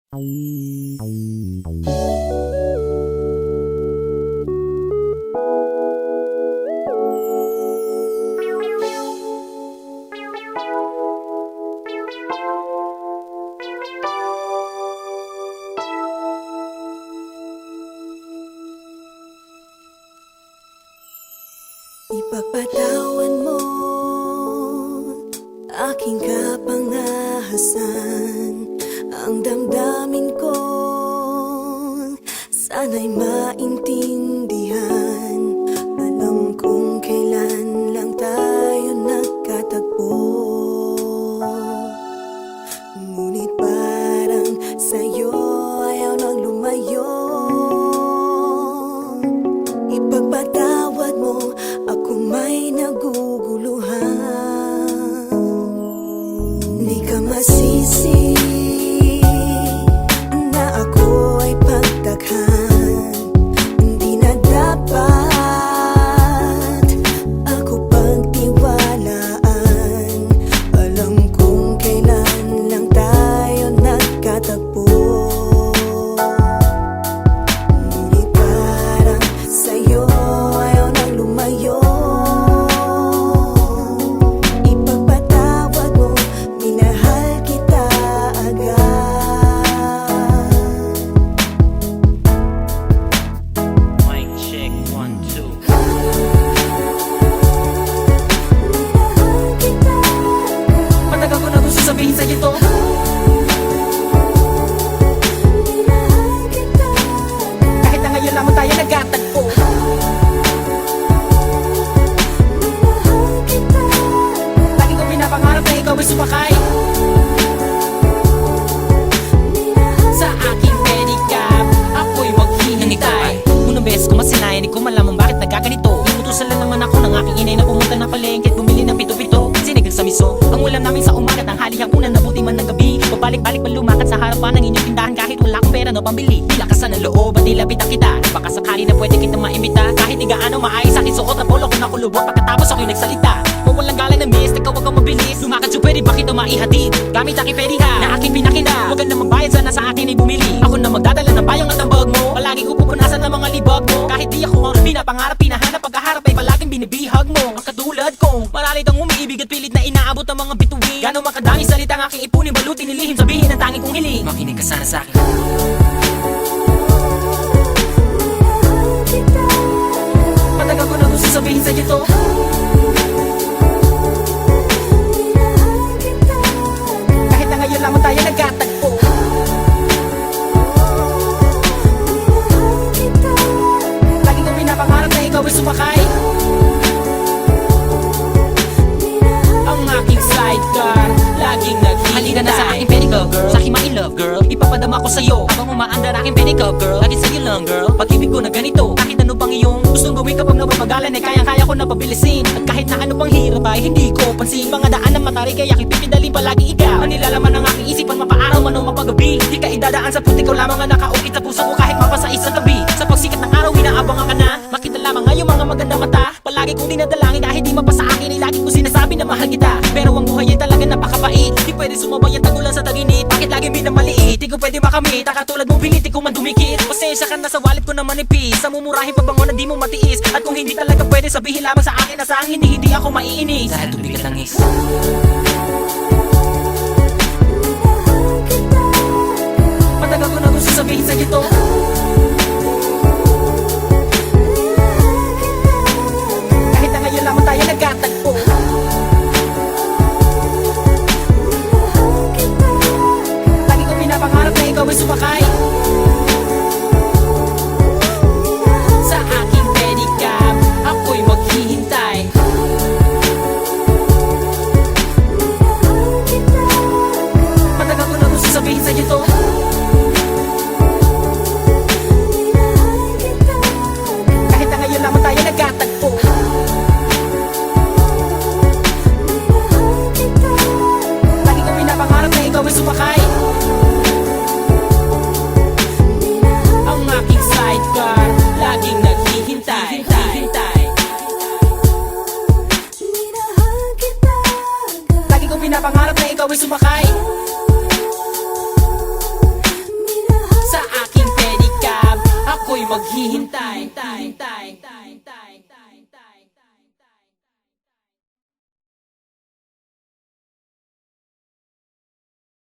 Ipagpatawan mo aking kapangahasan, ang damdamin ko sana'y maintindihan. Alam kong kailan lang tayo nagkatagpo, ngunit parang sa'yo ayaw nang lumayo. Ipagpatawad mo, ako may naguguluhan. Di ka masisi na ako ay pagtakhan. Hindi na dapat ako pagtiwalaan. Alam kong kailan lang tayo nagkatagpo, ngunit parang sa'yo ayaw nang lumayo. Ipagpatawad mo, minahal kita agad. Mic check 1, 2. Minahal kita agad. Matagal ko na gusto sabihin sa'yo to. Minahal kita agad. Kahit na ngayon lamang tayo nagkatagpo. Minahal kita agad. Lagi ko pinapangarap na ikaw ay sumakay sa aking pedicab. Ako'y maghihintay. Unang beses ko masinayan, di ko malaman bakit nagkaganito. Inutusan lang naman ako ng aking inay na pumunta ng palengke at bumili ng pito-pito, sinigang sa miso. Ang ulam namin sa umaga, tanghali, hapunan, nabuti man ng gabi. Pabalik-balik pa lumakad sa harapan ng inyong tindahan kahit wala akong pera na pambili. Nilakasan ng loob at nilapitan kita. Baka sakali na pwede kitang maimbita. Kahit di gaano maayos aking suot na polo ko nakulubot. Pagkatapos ako'y nagsalita, mawalang galang na miss, ikaw wag kang mabilis. Lumakad so pwede ba kita maihatid gamit aking pediha na aking pinakita. Huwag ka na magbayad, sana sa akin ay bumili. Ako na magdadala ng bayong at ang bag mo. Palagi ko pupunasan ng mga libag mo. Kahit di ako ang pinapangarap, pinahanap, pagkaharap ay palaging binibihag mo. Ang katulad kong maralit ang umiibig at pilit na inaabot ang mga bituin. Gano'ng makadami salita ang aking ipunin, balutin, nilihim, sabihin ang tanging kong hiling. Makinig ka sana sa akin. Minahal kita agad. Matagal ko na gusto sabihin sa'yo to. Minahal kita agad. Kahit na ngayon lamang tayo nagkatagpo. Minahal kita agad. Lagi kong pinapangarap na ikaw ay sumakay ang aking sidecar, laging naghihintay. Halika na sa aking pedicab girl, sa aking ma-in-love girl. Ipapadama ko sa'yo habang umaandar aking pedicab girl. Lagi sa'yo lang girl, pag-ibig ko na ganito. Kahit ano pang iyong gustong gawin kapag napapagalan ay kayang-kaya ko na pabilisin. At kahit na ano pang hirap ay hindi ko pansin. Mga daan ng matari kaya kipipidalin palagi ikaw. Ang nilalaman ng aking isipan, mapaaraw man o mapagabi. Di ka idadaan sa puti ko lamang ang nakaukit sa puso ko kahit mapasa isang tabi. Sa pagsikat ng araw inaabangan ka na, makita lamang ngayong mga magandang mata. Palagi kong dinadalangin dahil di mapasa akin ay lagi ko sinasabi na mahal kita. Pero ang buhay ay talaga napakabait, di pwede sumabay ang tagulan sa taginit. Bakit lagi minamaliit, di ko pwede makamit. Katulad mo pilit, di ko man dumikit. Pasensya ka na sa wallet ko na manipis, sa mumurahing pagbango na di mo matiis. At kung hindi talaga pwede, sabihin lamang sa akin na sa akin hindi ako maiinis. Dahil tubigat ang is. Minahal kita agad. Matagal ko na gusto sabihin sa'yo to. Kahit na ngayon lamang tayo nagkatagpo. Minahal kita agad. Lagi ko pinapangarap na ikaw ay sumakay sa aking pedicab. Ako'y maghihintay. Minahal kita agad. Matagal ko na gusto sabihin sa'yo to. maghihintay.